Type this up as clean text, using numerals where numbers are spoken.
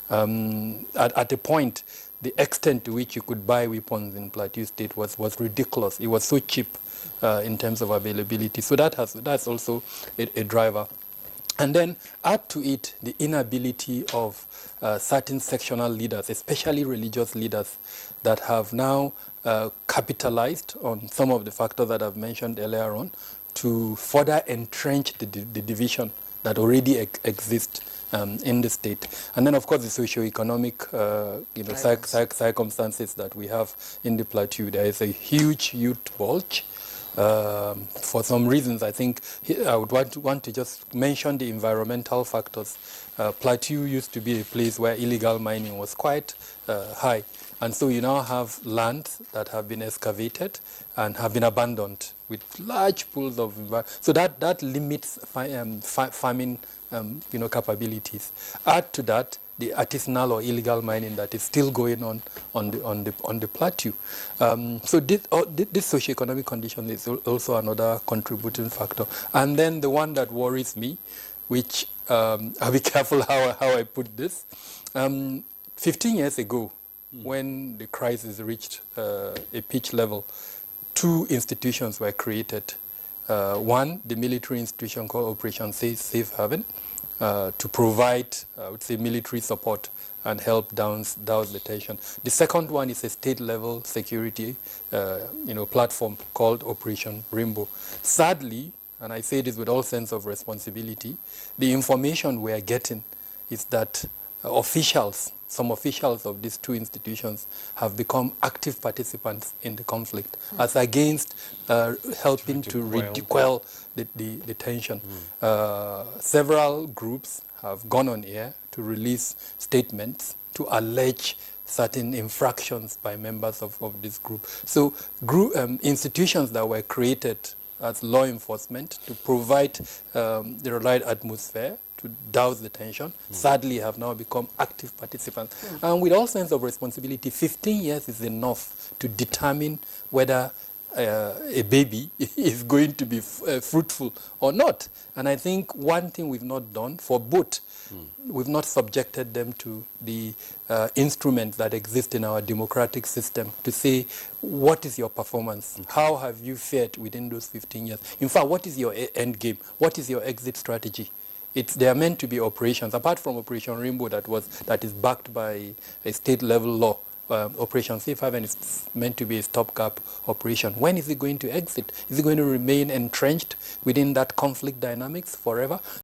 At a point, the extent to which you could buy weapons in Plateau State was ridiculous. It was so cheap in terms of availability. So that's also a driver. And then add to it the inability of certain sectional leaders, especially religious leaders, that have now capitalized on some of the factors that I've mentioned earlier on to further entrench the division that already exists in the state. And then, of course, the socio-economic circumstances that we have in the plateau. There is a huge youth bulge. For some reasons, I think I would want to just mention the environmental factors. Plateau used to be a place where illegal mining was quite high. And so you now have lands that have been excavated and have been abandoned with large pools of so that limits farming capabilities. Add to that the artisanal or illegal mining that is still going on the plateau. So this socioeconomic condition is also another contributing factor. And then the one that worries me, which I'll be careful how I put this. 15 years ago, when the crisis reached a pitch level, two institutions were created. One, the military institution called Operation Safe Haven, to provide, I would say, military support and help douse the tension. The second one is a state-level security, platform called Operation Rainbow. Sadly, and I say this with all sense of responsibility, the information we are getting is that some officials of these two institutions have become active participants in the conflict, as against helping to quell the tension. Several groups have gone on air to release statements to allege certain infractions by members of this group. So institutions that were created as law enforcement to provide the right atmosphere to douse the tension, sadly have now become active participants. And with all sense of responsibility, 15 years is enough to determine whether a baby is going to be fruitful or not. And I think one thing we've not done for both, we've not subjected them to the instruments that exist in our democratic system to say, what is your performance? How have you fared within those 15 years? In fact, what is your end game? What is your exit strategy? They are meant to be operations, apart from Operation Rainbow that is backed by a state-level law. Operation Safe Haven is meant to be a stopgap operation. When is it going to exit? Is it going to remain entrenched within that conflict dynamics forever?